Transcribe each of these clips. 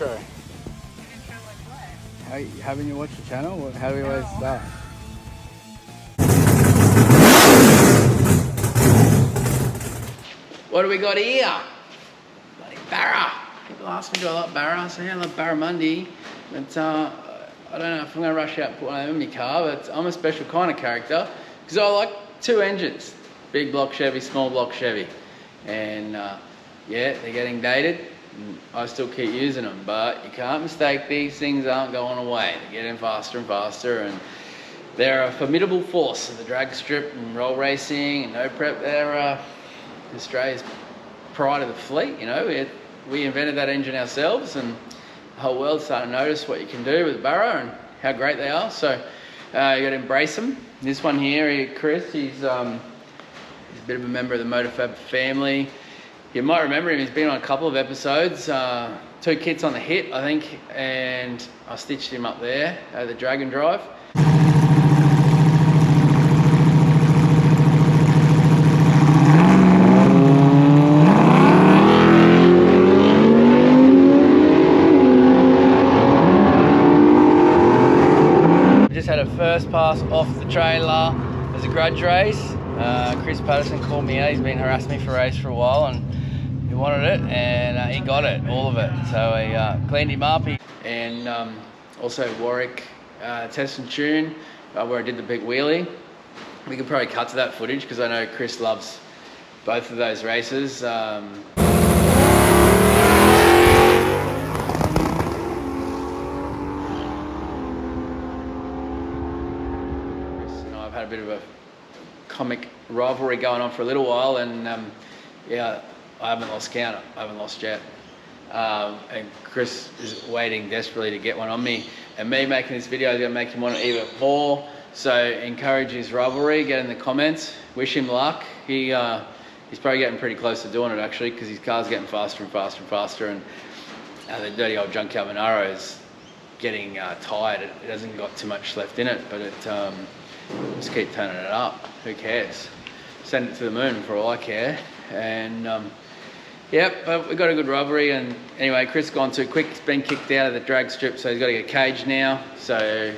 intro. Haven't you watched the channel? How do we always start? What do we got here? Bloody Barra. People ask me, do I like Barra? I say, yeah, I love Barramundi. But I don't know if I'm going to rush out and put one of them in my car, but I'm a special kind of character because I like two engines. Big block Chevy, small block Chevy. And yeah, they're getting dated. I still keep using them, but you can't mistake, these things aren't going away. They're getting faster and faster, and they're a formidable force of the drag strip and roll racing and no prep. They're Australia's pride of the fleet. You know, we invented that engine ourselves, and the whole world's starting to notice what you can do with Barra and how great they are. So you got to embrace them. This one here, Chris, he's a bit of a member of the Motorfab family. You might remember him, he's been on a couple of episodes, two kits on the hit, I think, and I stitched him up there at the drag and drive. We just had a first pass off the trailer as a grudge race. Chris Patterson called me out. He's been harassing me for a race for a while, and he wanted it, and he got it, all of it. So I cleaned him up. And also Warwick Test and Tune, where I did the big wheelie. We could probably cut to that footage because I know Chris loves both of those races. I've had a bit of a comic rivalry going on for a little while, and yeah, I haven't lost count. I haven't lost yet. And Chris is waiting desperately to get one on me, and me making this video is going to make him want it even more. So encourage his rivalry, get in the comments, wish him luck. He's probably getting pretty close to doing it actually, because his car's getting faster and faster and faster, and the dirty old Junkyard Monaro is getting tired. It hasn't got too much left in it, but it just keep turning it up. Who cares? Send it to the moon for all I care. And yep, but we got a good rivalry. And anyway, Chris gone too quick. He's been kicked out of the drag strip, so he's got to get caged now. So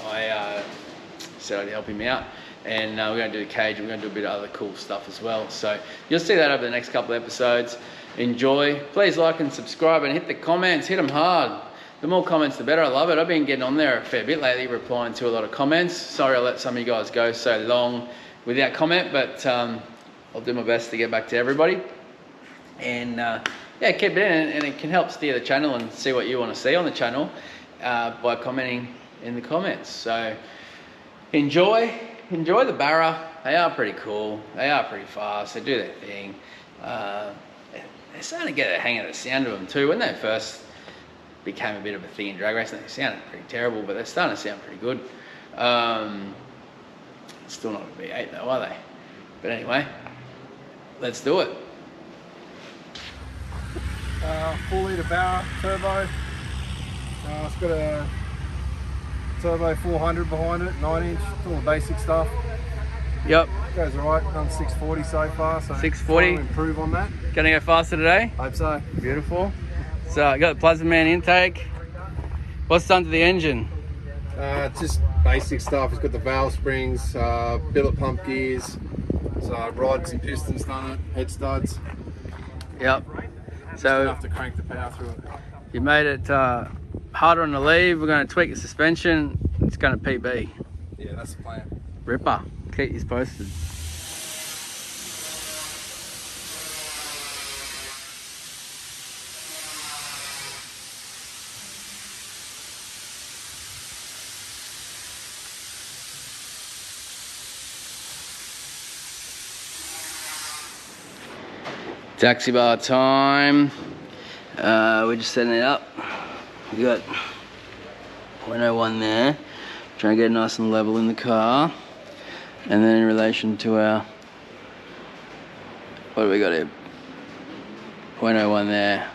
I said I'd help him out, and we're going to do the cage. We're going to do a bit of other cool stuff as well. So you'll see that over the next couple of episodes. Enjoy. Please like and subscribe, and hit the comments. Hit them hard. The more comments, the better. I love it. I've been getting on there a fair bit lately, replying to a lot of comments. Sorry I let some of you guys go so long without comment, but I'll do my best to get back to everybody. And yeah, keep it in, and it can help steer the channel and see what you want to see on the channel by commenting in the comments. So enjoy the Barra. They are pretty cool. They are pretty fast. They do their thing. They're starting to get the hang of the sound of them too. When they first became a bit of a thing in drag racing, they sounded pretty terrible, but they're starting to sound pretty good. Still not a V8 though, are they? But anyway, let's do it. 4 litre Barra turbo. It's got a turbo 400 behind it, 9-inch, all the basic stuff. Yep. Goes alright, done 640 so far, so 640. Improve on that. Gonna go faster today? Hope so. Beautiful. So I got the Plasma Man intake. What's done to the engine? Just basic stuff. It's got the valve springs, billet pump gears, so rods and pistons done it, head studs. Yep. So enough to crank the power through it. You made it harder on the lead. We're going to tweak the suspension. It's going to PB. Yeah, that's the plan. Ripper. Keep you posted. Taxi bar time. We're just setting it up. We got 101 there. Trying to get it nice and level in the car. And then in relation to our, what do we got here? 0.01 there.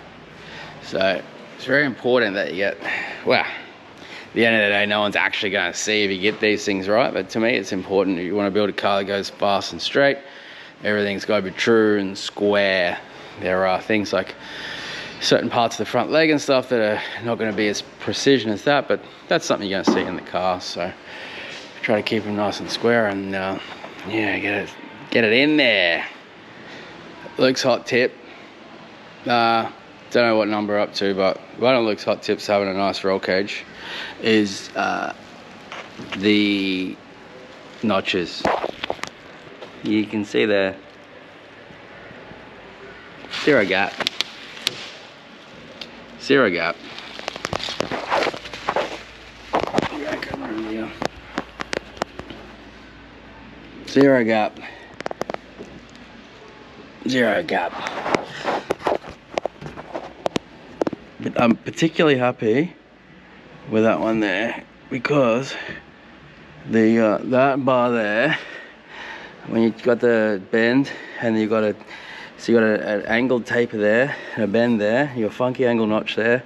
So it's very important that you get, well, at the end of the day, no one's actually going to see if you get these things right. But to me, it's important. If you want to build a car that goes fast and straight, everything's got to be true and square. There are things like certain parts of the front leg and stuff that are not going to be as precision as that, but that's something you're going to see in the car. So try to keep them nice and square, and yeah, get it in there. Luke's hot tip, don't know what number we're up to, but one of Luke's hot tips having a nice roll cage is the notches. You can see there, zero gap. Zero gap. Zero gap. Zero gap. But I'm particularly happy with that one there, because the that bar there, when you've got the bend and you've got an angled taper there and a bend there, your funky angle notch there,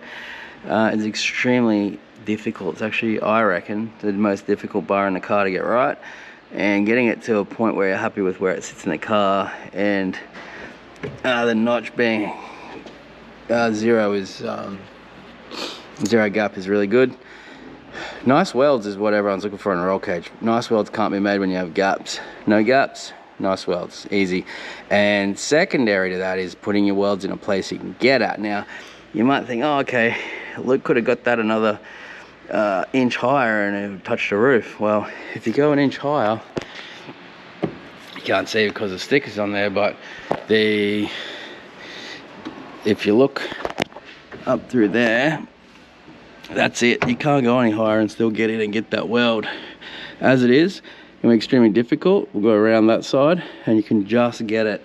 is extremely difficult. It's actually, I reckon, the most difficult bar in the car to get right, and getting it to a point where you're happy with where it sits in the car, and the notch being zero is zero gap is really good. Nice welds is what everyone's looking for in a roll cage. Nice welds can't be made when you have gaps. No gaps, nice welds, easy. And secondary to that is putting your welds in a place you can get at. Now, you might think, oh, okay, Luke could have got that another inch higher and it would touch the roof. Well, if you go an inch higher, you can't see because the stickers on there, but if you look up through there, that's it. You can't go any higher and still get in and get that weld. As it is, it's gonna be extremely difficult. We'll go around that side and you can just get it.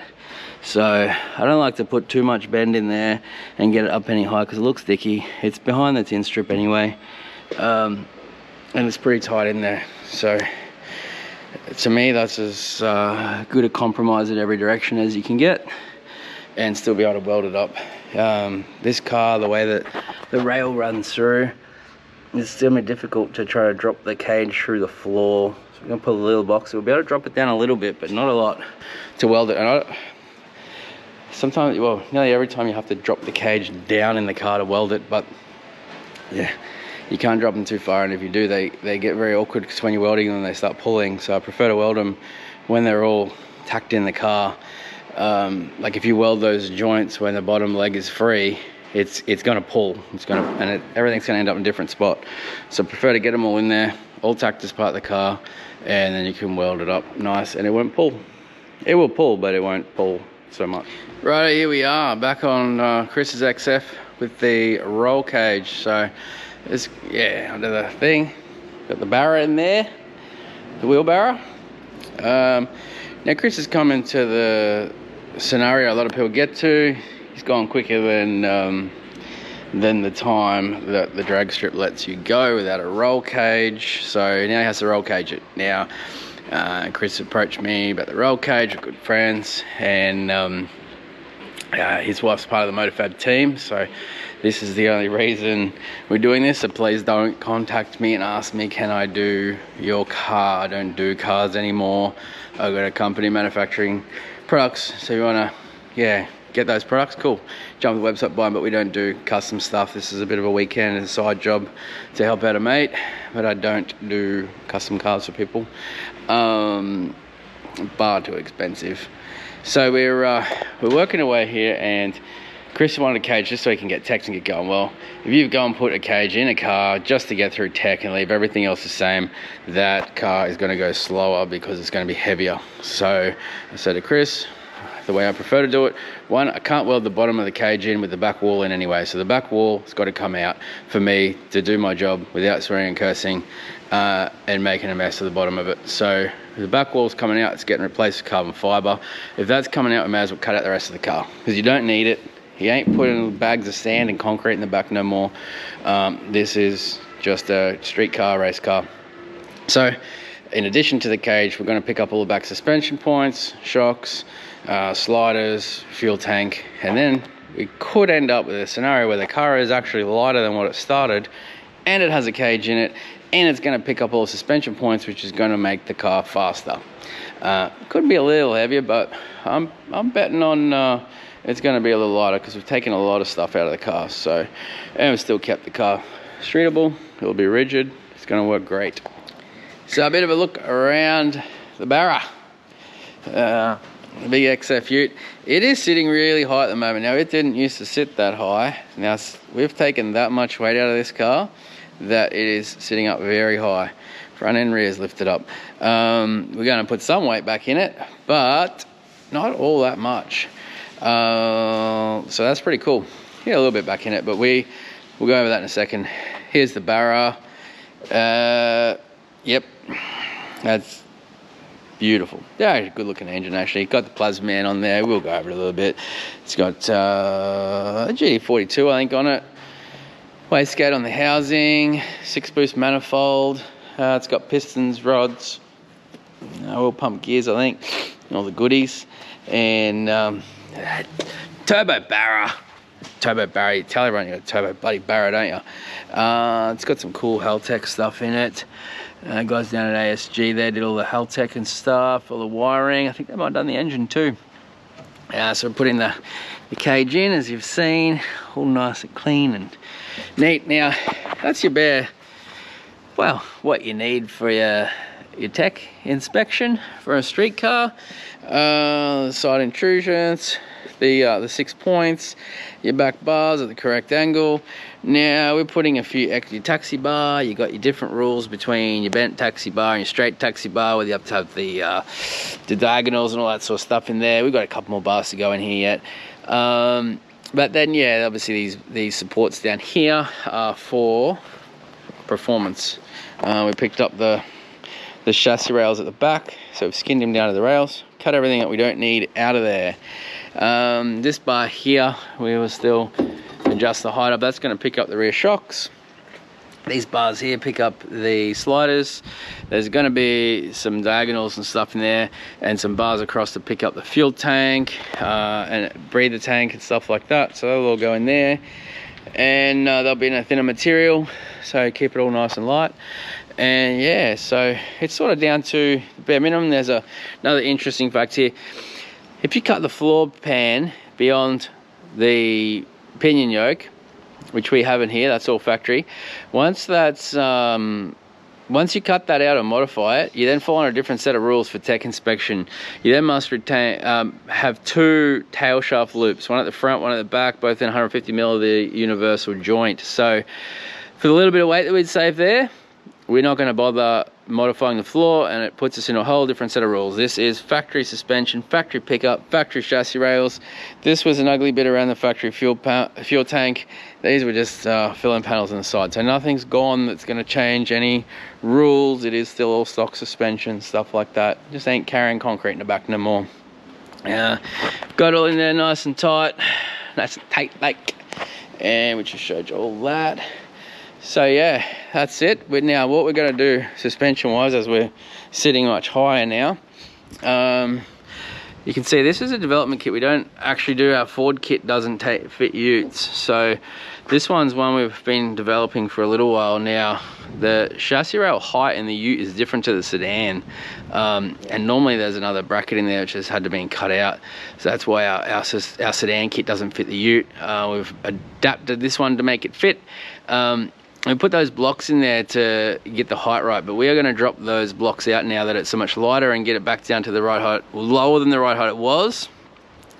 So I don't like to put too much bend in there and get it up any higher because it looks sticky. It's behind the tin strip anyway, and it's pretty tight in there. So to me, that's as good a compromise in every direction as you can get and still be able to weld it up. This car, the way that the rail runs through, it's still gonna be difficult to try to drop the cage through the floor. So we're gonna put a little box. We'll be able to drop it down a little bit, but not a lot to weld it. And sometimes, well, nearly every time you have to drop the cage down in the car to weld it, but yeah, you can't drop them too far, and if you do, they get very awkward because when you're welding them, they start pulling. So I prefer to weld them when they're all tacked in the car. Like if you weld those joints when the bottom leg is free, it's gonna pull. Everything's gonna end up in a different spot. So I prefer to get them all in there, all tacked as part of the car, and then you can weld it up nice, and it won't pull. It will pull, but it won't pull so much. Right, here we are back on Chris's XF with the roll cage. So it's, yeah, under the thing, got the Barra in there, the wheelbarrow. Now Chris has come into the scenario a lot of people get to. He's gone quicker than the time that the drag strip lets you go without a roll cage. So now he has to roll cage it. Now Chris approached me about the roll cage, we're good friends, and his wife's part of the MotorFab team, so this is the only reason we're doing this. So please don't contact me and ask me, can I do your car? I don't do cars anymore. I've got a company manufacturing products, so you want to, yeah, get those products, cool, jump on the website, buy them, but we don't do custom stuff. This is a bit of a weekend and a side job to help out a mate, but I don't do custom cars for people, bar too expensive. So we're working away here, and Chris wanted a cage just so he can get tech and get going. Well, if you go and put a cage in a car just to get through tech and leave everything else the same, that car is going to go slower because it's going to be heavier. So I said to Chris, the way I prefer to do it, one, I can't weld the bottom of the cage in with the back wall in anyway, so the back wall has got to come out for me to do my job without swearing and cursing and making a mess of the bottom of it. So if the back wall's coming out, it's getting replaced with carbon fiber. If that's coming out, we may as well cut out the rest of the car because you don't need it. You ain't putting bags of sand and concrete in the back no more. This is just a street car, race car. So in addition to the cage, we're going to pick up all the back suspension points, shocks, sliders, fuel tank, and then we could end up with a scenario where the car is actually lighter than what it started, and it has a cage in it, and it's going to pick up all the suspension points, which is going to make the car faster. Could be a little heavier, but I'm betting on it's going to be a little lighter because we've taken a lot of stuff out of the car. So, and we've still kept the car streetable. It'll be rigid. It's going to work great. So a bit of a look around the Barra. The big XF ute. It is sitting really high at the moment. Now, it didn't used to sit that high. Now, we've taken that much weight out of this car that it is sitting up very high. Front and rear is lifted up. We're going to put some weight back in it, but not all that much. So that's pretty cool. Yeah, a little bit back in it, but we'll go over that in a second. Here's the Barra. Yep, that's beautiful. Yeah, good looking engine actually. Got the Plasma Man on there. We'll go over it a little bit. It's got a GT42 I think on it. Wastegate on the housing. 6-boost manifold. It's got pistons, rods, oil pump gears I think, and all the goodies. And turbo Barra. You tell everyone you got a turbo bloody Barra, don't you? It's got some cool Haltech stuff in it. Guys down at ASG there did all the Haltech and stuff, all the wiring. I think they might have done the engine too. So we're putting the cage in, as you've seen, all nice and clean and neat. Now, that's your bare, well, what you need for your tech inspection for a street car. Side intrusions, the 6 points, your back bars at the correct angle. Now we're putting a few extra taxi bar. You got your different rules between your bent taxi bar and your straight taxi bar, where you have to have the diagonals and all that sort of stuff in there. We've got a couple more bars to go in here yet. But then yeah, obviously these supports down here are for performance. We picked up the chassis rails at the back, so we've skinned them down to the rails, cut everything that we don't need out of there. This bar here, we will still adjust the height up. That's going to pick up the rear shocks. These bars here pick up the sliders. There's going to be some diagonals and stuff in there, and some bars across to pick up the fuel tank and breather tank and stuff like that. So they'll all go in there, and they'll be in a thinner material, so keep it all nice and light. And yeah, so it's sort of down to the bare minimum. There's another interesting fact here. If you cut the floor pan beyond the pinion yoke, which we have in here, that's all factory. Once you cut that out and modify it, you then fall on a different set of rules for tech inspection. You then must have 2 tail shaft loops, one at the front, one at the back, both in 150mm of the universal joint. So for the little bit of weight that we'd save there, we're not going to bother modifying the floor, and it puts us in a whole different set of rules. This is factory suspension, factory pickup, factory chassis rails. This was an ugly bit around the factory fuel tank. These were just filling panels on the side. So nothing's gone that's going to change any rules. It is still all stock suspension, stuff like that. Just ain't carrying concrete in the back no more. Got it all in there nice and tight, nice and tight like, and we just showed you all that. So yeah, that's it. Now what we're going to do suspension wise, as we're sitting much higher now, you can see this is a development kit. We don't actually do, our Ford kit doesn't fit utes. So this one's one we've been developing for a little while now. The chassis rail height in the ute is different to the sedan, and normally there's another bracket in there which has had to be cut out. So that's why our sedan kit doesn't fit the ute. We've adapted this one to make it fit. We put those blocks in there to get the height right, but we are going to drop those blocks out now that it's so much lighter and get it back down to the right height, lower than the right height it was.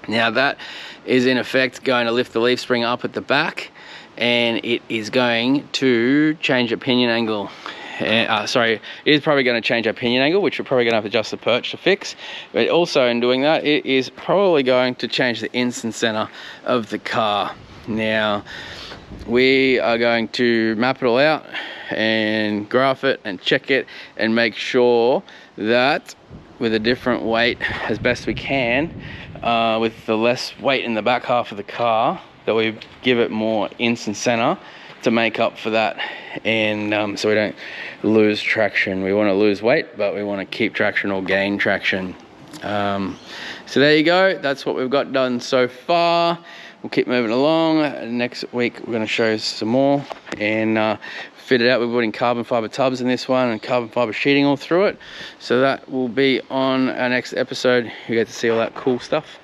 Now that is in effect going to lift the leaf spring up at the back, and it is going to change a pinion angle. It is probably going to change our pinion angle, which we're probably going to have to adjust the perch to fix. But also in doing that, it is probably going to change the instant center of the car. Now, we are going to map it all out and graph it and check it and make sure that with a different weight as best we can, with the less weight in the back half of the car, that we give it more instant center to make up for that, and so we don't lose traction. We want to lose weight, but we want to keep traction or gain traction. So there you go, that's what we've got done so far. we'll keep moving along. Next week we're going to show you some more and fit it out. We're putting carbon fiber tubs in this one and carbon fiber sheeting all through it. So that will be on our next episode. You get to see all that cool stuff.